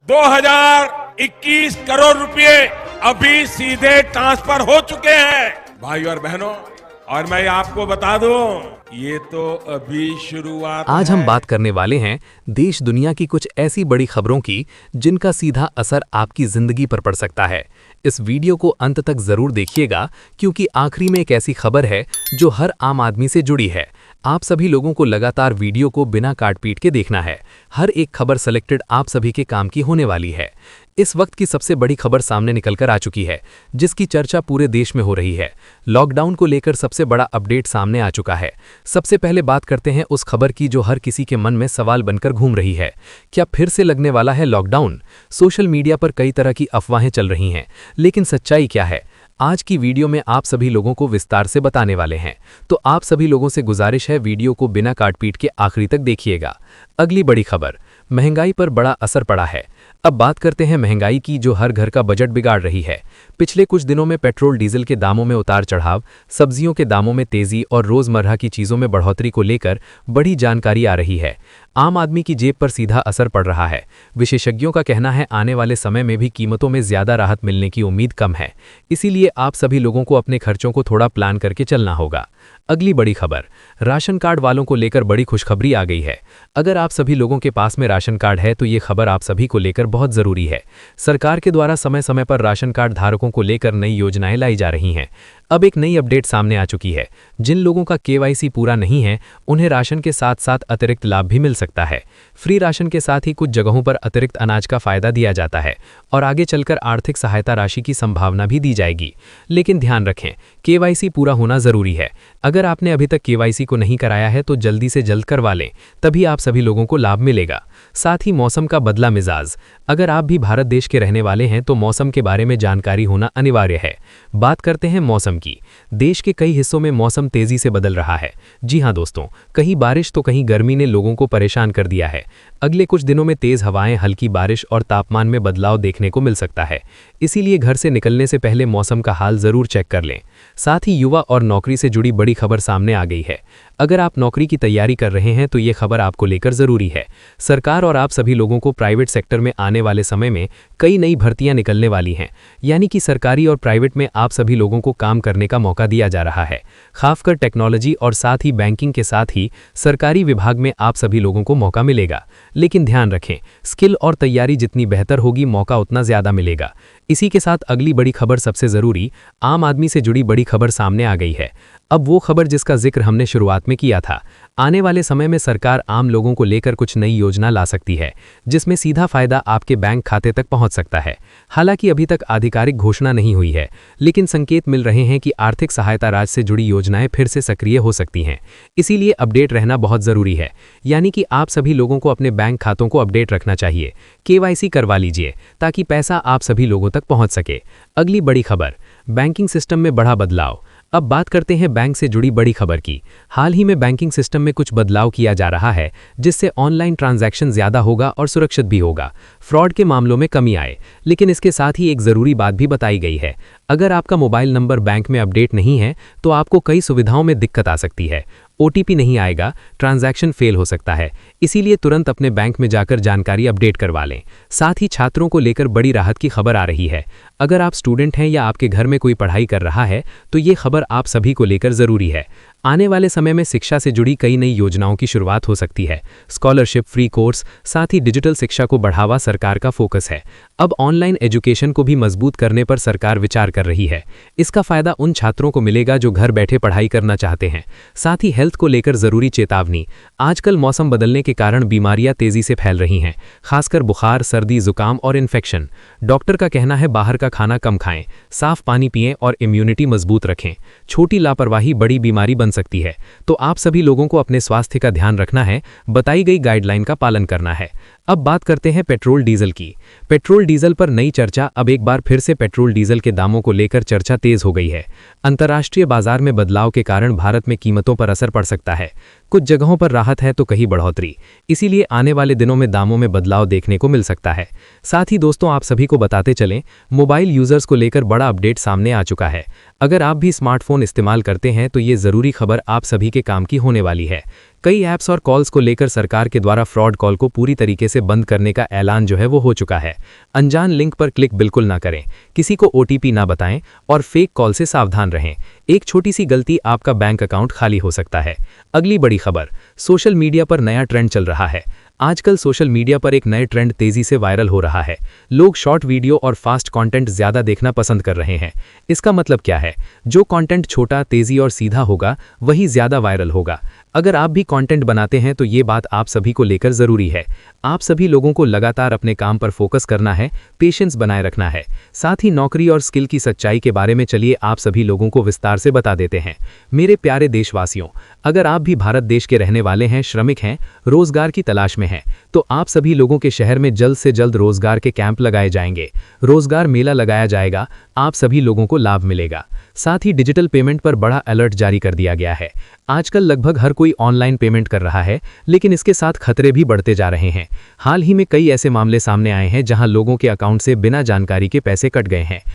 2021 करोड़ रुपए अभी सीधे ट्रांसफर हो चुके हैं भाई और बहनों। और मैं आपको बता दूं, ये तो अभी शुरुआत आज है। हम बात करने वाले हैं देश दुनिया की कुछ ऐसी बड़ी खबरों की जिनका सीधा असर आपकी जिंदगी पर पड़ सकता है। इस वीडियो को अंत तक जरूर देखिएगा क्योंकि आखिरी में एक ऐसी खबर है जो हर आम आदमी से जुड़ी है। आप सभी लोगों को लगातार वीडियो को बिना काट पीट के देखना है। हर एक खबर सेलेक्टेड आप सभी के काम की होने वाली है। इस वक्त की सबसे बड़ी खबर सामने निकलकर आ चुकी है जिसकी चर्चा पूरे देश में हो रही है। लॉकडाउन को लेकर सबसे बड़ा अपडेट सामने आ चुका है। सबसे पहले बात करते हैं उस खबर की जो हर किसी के मन में सवाल बनकर घूम रही है। क्या फिर से लगने वाला है लॉकडाउन? सोशल मीडिया पर कई तरह की अफवाहें चल रही हैं, लेकिन सच्चाई क्या है? आज की वीडियो में आप सभी लोगों को विस्तार से बताने वाले हैं, तो आप सभी लोगों से गुजारिश है वीडियो को बिना काट पीट के आखिरी तक देखिएगा। अगली बड़ी खबर, महंगाई पर बड़ा असर पड़ा है। अब बात करते हैं महंगाई की जो हर घर का बजट बिगाड़ रही है। पिछले कुछ दिनों में पेट्रोल डीजल के दामों में उतार चढ़ाव, सब्जियों के दामों में तेजी और रोजमर्रा की चीजों में बढ़ोतरी को लेकर बड़ी जानकारी आ रही है। आम आदमी की जेब पर सीधा असर पड़ रहा है। विशेषज्ञों का कहना है आने वाले समय में भी कीमतों में ज्यादा राहत मिलने की उम्मीद कम है। इसीलिए आप सभी लोगों को अपने खर्चों को थोड़ा प्लान करके चलना होगा। अगली बड़ी खबर, राशन कार्ड वालों को लेकर बड़ी खुशखबरी आ गई है। अगर आप सभी लोगों के पास में राशन कार्ड है तो ये खबर आप सभी को लेकर बहुत जरूरी है। सरकार के द्वारा समय समय पर राशन कार्ड धारकों को लेकर नई योजनाएं लाई जा रही हैं। अब एक नई अपडेट सामने आ चुकी है। जिन लोगों का केवाईसी पूरा नहीं है उन्हें राशन के साथ साथ अतिरिक्त लाभ भी मिल सकता है। फ्री राशन के साथ ही कुछ जगहों पर अतिरिक्त अनाज का फायदा दिया जाता है और आगे चलकर आर्थिक सहायता राशि की संभावना भी दी जाएगी। लेकिन ध्यान रखें, केवाईसी पूरा होना जरूरी है। अगर आपने अभी तक केवाईसी को नहीं कराया है तो जल्दी से जल्द करवा लें, तभी आप सभी लोगों को लाभ मिलेगा। साथ ही मौसम का बदला मिजाज, अगर आप भी भारत देश के रहने वाले हैं तो मौसम के बारे में जानकारी होना अनिवार्य है। बात करते हैं मौसम की। देश के कई हिस्सों में मौसम तेजी से बदल रहा है। जी हां दोस्तों, कहीं बारिश तो कहीं गर्मी ने लोगों को परेशान कर दिया है। अगले कुछ दिनों में तेज हवाएं, हल्की बारिश और तापमान में बदलाव देखने को मिल सकता है। इसीलिए घर से निकलने से पहले मौसम का हाल जरूर चेक कर लें। साथ ही युवा और नौकरी से जुड़ी बड़ी खबर सामने आ गई है। अगर आप नौकरी की तैयारी कर रहे हैं तो ये खबर आपको लेकर जरूरी है। सरकार और आप सभी लोगों को प्राइवेट सेक्टर में आने वाले समय में कई नई भर्तियां निकलने वाली हैं। यानी कि सरकारी और प्राइवेट में आप सभी लोगों को काम करने का मौका दिया जा रहा है। खासकर टेक्नोलॉजी और साथ ही बैंकिंग के साथ ही सरकारी विभाग में आप सभी लोगों को मौका मिलेगा। लेकिन ध्यान रखें, स्किल और तैयारी जितनी बेहतर होगी मौका उतना ज्यादा मिलेगा। इसी के साथ अगली बड़ी खबर, सबसे जरूरी आम आदमी से जुड़ी बड़ी खबर सामने आ गई है। अब वो खबर जिसका जिक्र हमने शुरुआत में किया था। आने वाले समय में सरकार आम लोगों को लेकर कुछ नई योजना ला सकती है जिसमें सीधा फायदा आपके बैंक खाते तक पहुंच सकता है। हालांकि अभी तक आधिकारिक घोषणा नहीं हुई है, लेकिन संकेत मिल रहे हैं कि आर्थिक सहायता राज्य से जुड़ी योजनाएं फिर से सक्रिय हो सकती हैं। इसीलिए अपडेट रहना बहुत जरूरी है। यानी कि आप सभी लोगों को अपने बैंक खातों को अपडेट रखना चाहिए। केवाईसी करवा लीजिए ताकि पैसा आप सभी लोगों तक पहुंच सके। अगली बड़ी खबर, बैंकिंग सिस्टम में बड़ा बदलाव। अब बात करते हैं बैंक से जुड़ी बड़ी खबर की। हाल ही में बैंकिंग सिस्टम में कुछ बदलाव किया जा रहा है जिससे ऑनलाइन ट्रांजैक्शन ज्यादा होगा और सुरक्षित भी होगा। फ्रॉड के मामलों में कमी आए। लेकिन इसके साथ ही एक जरूरी बात भी बताई गई है। अगर आपका मोबाइल नंबर बैंक में अपडेट नहीं है तो आपको कई सुविधाओं में दिक्कत आ सकती है। ओटीपी नहीं आएगा, ट्रांजैक्शन फेल हो सकता है। इसीलिए तुरंत अपने बैंक में जाकर जानकारी अपडेट करवा लें। साथ ही छात्रों को लेकर बड़ी राहत की खबर आ रही है। अगर आप स्टूडेंट हैं या आपके घर में कोई पढ़ाई कर रहा है तो ये खबर आप सभी को लेकर जरूरी है। आने वाले समय में शिक्षा से जुड़ी कई नई योजनाओं की शुरुआत हो सकती है। स्कॉलरशिप, फ्री कोर्स, साथ ही डिजिटल शिक्षा को बढ़ावा सरकार का फोकस है। अब ऑनलाइन एजुकेशन को भी मजबूत करने पर सरकार विचार कर रही है। इसका फायदा उन छात्रों को मिलेगा जो घर बैठे पढ़ाई करना चाहते हैं। साथ ही हेल्थ को लेकर जरूरी चेतावनी, आजकल मौसम बदलने के कारण बीमारियां तेजी से फैल रही हैं, खासकर बुखार, सर्दी, जुकाम और इन्फेक्शन। डॉक्टर का कहना है बाहर का खाना कम खाएं, साफ पानी पिएं और इम्यूनिटी मजबूत रखें। छोटी लापरवाही बड़ी बीमारी बन सकती है, तो आप सभी लोगों को अपने स्वास्थ्य का ध्यान रखना है, बताई गई गाइडलाइन का पालन करना है। अब बात करते हैं पेट्रोल डीजल की। पेट्रोल डीजल पर नई चर्चा। अब एक बार फिर से पेट्रोल डीजल के दामों को लेकर चर्चा तेज हो गई है। अंतर्राष्ट्रीय बाजार में बदलाव के कारण भारत में कीमतों पर असर पड़ सकता है। कुछ जगहों पर राहत है तो कहीं बढ़ोतरी। इसीलिए आने वाले दिनों में दामों में बदलाव देखने को मिल सकता है। साथ ही दोस्तों, आप सभी को बताते चलें, मोबाइल यूजर्स को लेकर बड़ा अपडेट सामने आ चुका है। अगर आप भी स्मार्टफोन इस्तेमाल करते हैं तो ये जरूरी खबर खबर आप सभी के काम की होने वाली है। कई ऐप्स और कॉल्स को लेकर सरकार के द्वारा फ्रॉड कॉल को पूरी तरीके से बंद करने का ऐलान जो है वो हो चुका है। अनजान लिंक पर क्लिक बिल्कुल ना करें, किसी को ओटीपी ना बताएं और फेक कॉल से सावधान रहें। एक छोटी सी गलती आपका बैंक अकाउंट खाली हो सकता है। अगली बड़ी खबर, सोशल मीडिया पर नया ट्रेंड चल रहा है। आजकल सोशल मीडिया पर एक नए ट्रेंड तेजी से वायरल हो रहा है। लोग शॉर्ट वीडियो और फास्ट कंटेंट ज्यादा देखना पसंद कर रहे हैं। इसका मतलब क्या है? जो कंटेंट छोटा, तेजी और सीधा होगा वही ज्यादा वायरल होगा। अगर आप भी कंटेंट बनाते हैं तो ये बात आप सभी को लेकर जरूरी है। आप सभी लोगों को लगातार अपने काम पर फोकस करना है, पेशेंस बनाए रखना है। साथ ही नौकरी और स्किल की सच्चाई के बारे में चलिए आप सभी लोगों को विस्तार से बता देते हैं। मेरे प्यारे देशवासियों, अगर आप भी भारत देश के रहने वाले हैं, श्रमिक हैं, रोजगार की तलाश में हैं, तो आप सभी लोगों के शहर में जल्द से जल्द रोजगार के कैंप लगाए जाएंगे, रोजगार मेला लगाया जाएगा, आप सभी लोगों को लाभ मिलेगा। साथ ही डिजिटल पेमेंट पर बड़ा अलर्ट जारी कर दिया गया है। आजकल लगभग हर कोई ऑनलाइन पेमेंट कर रहा है, लेकिन इसके साथ खतरे भी बढ़ते जा रहे हैं। हाल ही में कई ऐसे मामले सामने आए हैं जहां लोगों के अकाउंट से बिना जानकारी के पैसे कट गए हैं।